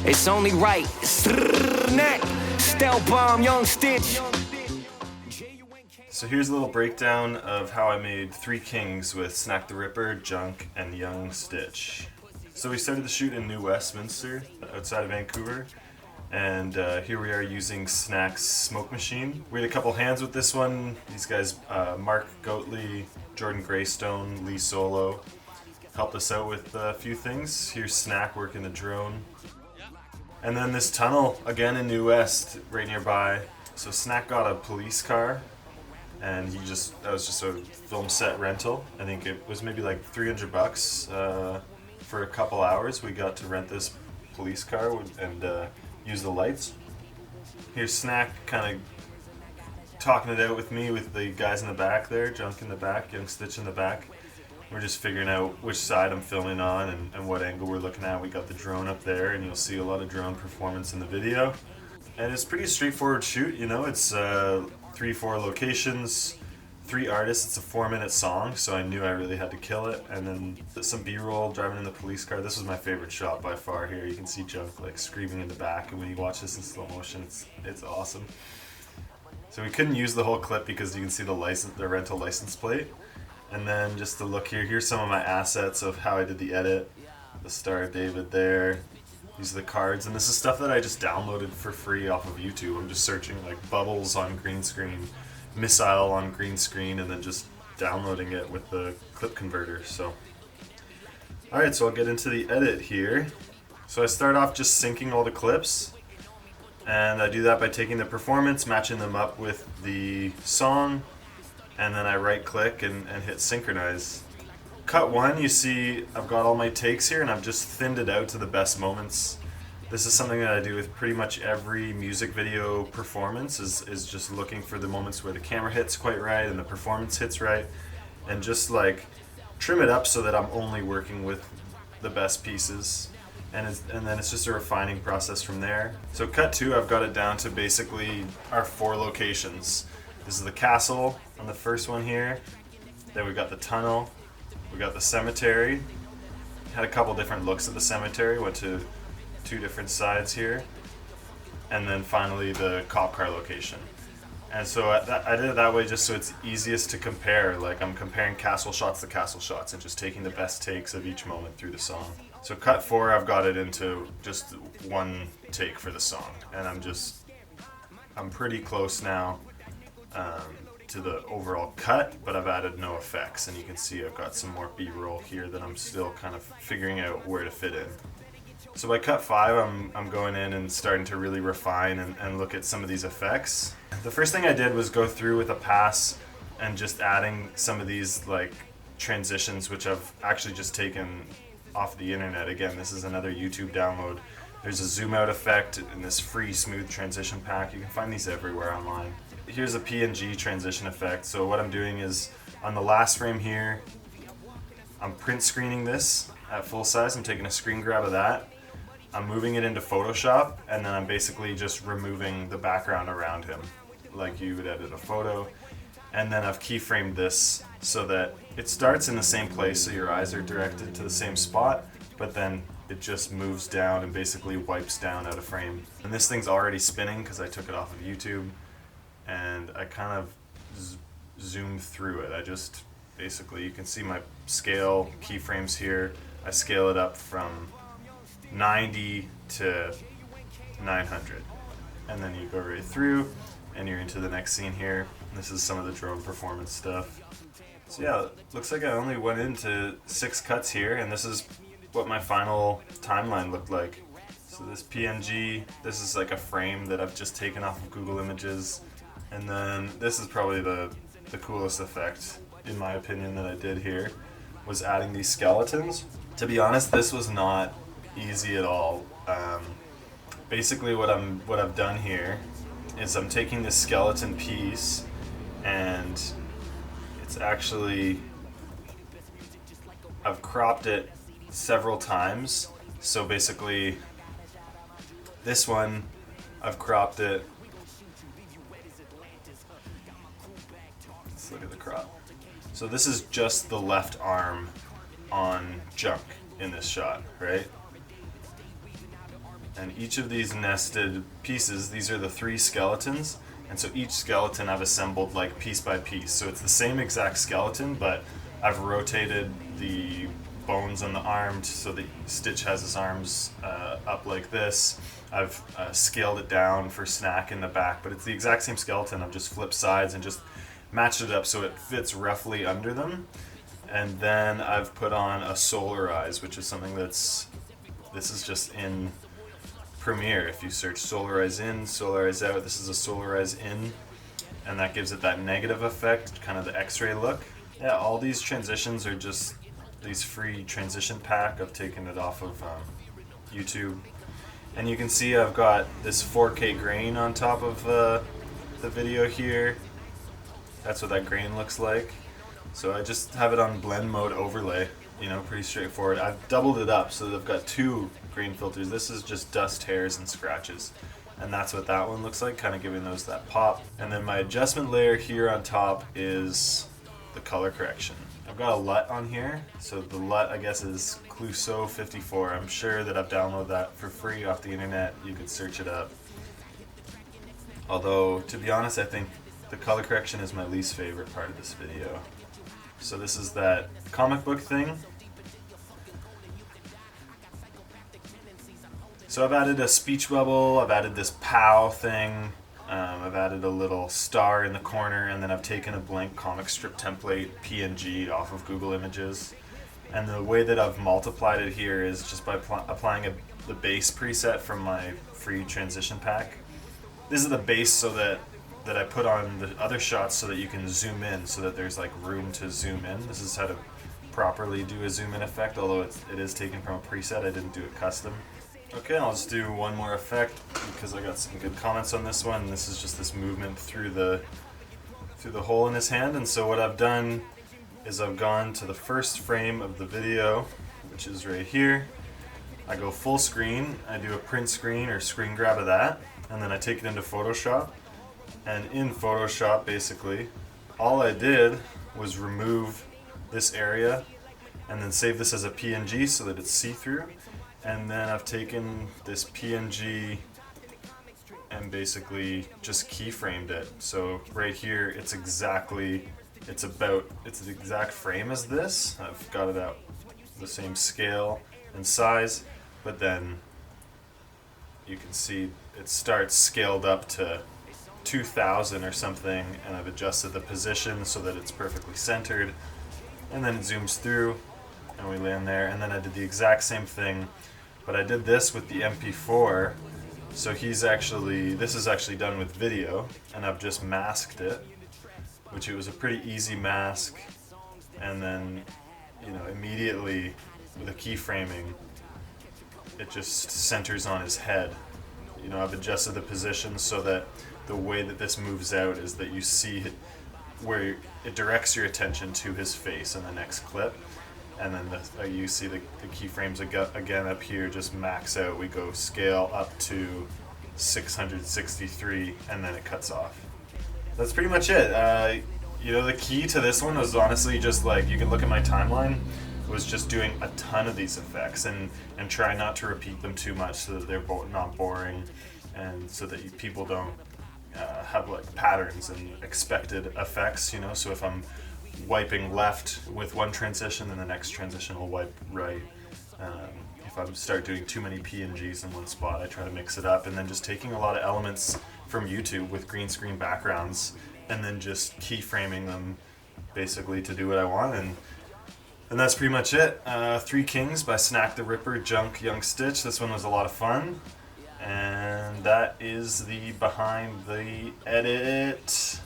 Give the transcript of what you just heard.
It's only right. Snak, stealth bomb, young Stitch. So here's a little breakdown of how I made 3 kings with Snak the Ripper, Junk, and Young Stitch. So we started the shoot in New Westminster, outside of Vancouver, and here we are using Snak's smoke machine. We had a couple hands with this one. These guys, Mark Goatley, Jordan Greystone, Lee Solo, helped us out with a few things. Here's Snak working the drone. And then this tunnel, again in New West, right nearby. So Snak got a police car, and that was just a film set rental. I think it was maybe like $300 for a couple hours. We got to rent this police car and use the lights. Here's Snak kind of talking it out with me with the guys in the back there, Junk in the back, Young Stitch in the back. We're just figuring out which side I'm filming on and what angle we're looking at. We got the drone up there, and you'll see a lot of drone performance in the video. And it's pretty straightforward shoot, you know. It's 3-4 locations, 3 artists. It's a 4-minute song, so I knew I really had to kill it. And then some B-roll driving in the police car. This was my favorite shot by far here. You can see Junk like screaming in the back, and when you watch this in slow motion, it's awesome. So we couldn't use the whole clip because you can see the rental license plate. And then just to look here, here's some of my assets of how I did the edit. The Star of David there. These are the cards, and this is stuff that I just downloaded for free off of YouTube. I'm just searching like bubbles on green screen, missile on green screen, and then just downloading it with the clip converter. So, alright, so I'll get into the edit here. So I start off just syncing all the clips, and I do that by taking the performance, matching them up with the song, and then I right click and hit synchronize. Cut 1, you see I've got all my takes here, and I've just thinned it out to the best moments. This is something that I do with pretty much every music video performance, is just looking for the moments where the camera hits quite right and the performance hits right, and just like trim it up so that I'm only working with the best pieces. And then it's just a refining process from there. So cut 2, I've got it down to basically our 4 locations. This is the castle on the first one here. Then we got the tunnel. We got the cemetery. Had a couple different looks at the cemetery. Went to 2 different sides here. And then finally the cop car location. And so I did it that way just so it's easiest to compare. Like I'm comparing castle shots to castle shots and just taking the best takes of each moment through the song. So cut 4, I've got it into just 1 take for the song. And I'm pretty close now to the overall cut, but I've added no effects, and you can see I've got some more B-roll here that I'm still kind of figuring out where to fit in. So by cut 5, I'm going in and starting to really refine and look at some of these effects. The first thing I did was go through with a pass and just adding some of these like transitions, which I've actually just taken off the internet. Again, this is another YouTube download. There's a zoom out effect in this free smooth transition pack. You can find these everywhere online. Here's a PNG transition effect. So what I'm doing is on the last frame here, I'm print screening this at full size. I'm taking a screen grab of that. I'm moving it into Photoshop, and then I'm basically just removing the background around him like you would edit a photo. And then I've keyframed this so that it starts in the same place, so your eyes are directed to the same spot, but then it just moves down and basically wipes down out of frame. And this thing's already spinning because I took it off of YouTube, and I kind of zoomed through it. I just basically, you can see my scale keyframes here. I scale it up from 90 to 900, and then you go right through and you're into the next scene here. This is some of the drone performance stuff. So yeah, looks like I only went into 6 cuts here, and this is what my final timeline looked like. So this PNG, this is like a frame that I've just taken off of Google Images, and then this is probably the coolest effect, in my opinion, that I did here, was adding these skeletons. To be honest, this was not easy at all. Basically what I've done here is I'm taking this skeleton piece, and it's actually, I've cropped it several times. So basically this one, I've cropped it. Let's look at the crop. So this is just the left arm on Junk in this shot, right? And each of these nested pieces, these are the 3 skeletons, and so each skeleton I've assembled like piece by piece. So it's the same exact skeleton, but I've rotated the bones on the arms so that Stitch has his arms up like this. I've scaled it down for Snak in the back, but it's the exact same skeleton. I've just flipped sides and just matched it up so it fits roughly under them. And then I've put on a solarize, which is something this is just in Premiere. If you search solarize in, solarize out, this is a solarize in, and that gives it that negative effect, kind of the x-ray look. Yeah, all these transitions are just these free transition pack. I've taken it off of YouTube. And you can see I've got this 4K grain on top of the video here. That's what that grain looks like. So I just have it on blend mode overlay, you know, pretty straightforward. I've doubled it up so that I've got 2 grain filters. This is just dust, hairs, and scratches. And that's what that one looks like, kind of giving those that pop. And then my adjustment layer here on top is the color correction. I've got a LUT on here, so the LUT I guess is Kuse 54. I'm sure that I've downloaded that for free off the internet. You could search it up. Although, to be honest, I think the color correction is my least favorite part of this video. So this is that comic book thing. So I've added a speech bubble, I've added this POW thing, I've added a little star in the corner, and then I've taken a blank comic strip template PNG off of Google Images. And the way that I've multiplied it here is just by applying the base preset from my free transition pack. This is the base so that I put on the other shots so that you can zoom in, so that there's like room to zoom in. This is how to properly do a zoom in effect, although it is taken from a preset. I didn't do it custom. Okay, I'll just do one more effect because I got some good comments on this one. This is just this movement through the hole in his hand. And so what I've done is I've gone to the first frame of the video, which is right here. I go full screen, I do a print screen or screen grab of that, and then I take it into Photoshop. And in Photoshop, basically, all I did was remove this area and then save this as a PNG so that it's see-through. And then I've taken this PNG and basically just keyframed it. So right here, it's the exact frame as this. I've got it out the same scale and size, but then you can see it starts scaled up to 2000 or something, and I've adjusted the position so that it's perfectly centered, and then it zooms through and we land there. And then I did the exact same thing, but I did this with the MP4. So this is actually done with video, and I've just masked it, which it was a pretty easy mask. And then, you know, immediately with the keyframing, it just centers on his head. You know, I've adjusted the position so that the way that this moves out is that you see it where it directs your attention to his face in the next clip. And then you see the keyframes again up here just max out. We go scale up to 663, and then it cuts off. That's pretty much it. You know, the key to this one was honestly just like, you can look at my timeline, was just doing a ton of these effects and try not to repeat them too much so that they're not boring, and so that people don't have like patterns and expected effects, you know. So if I'm wiping left with one transition, then the next transition will wipe right. If I start doing too many PNGs in one spot, I try to mix it up, and then just taking a lot of elements from YouTube with green screen backgrounds and then just keyframing them basically to do what I want. And that's pretty much it. 3 Kings by Snak the Ripper, Junk, Young Stitch. This one was a lot of fun. And that is the behind the edit.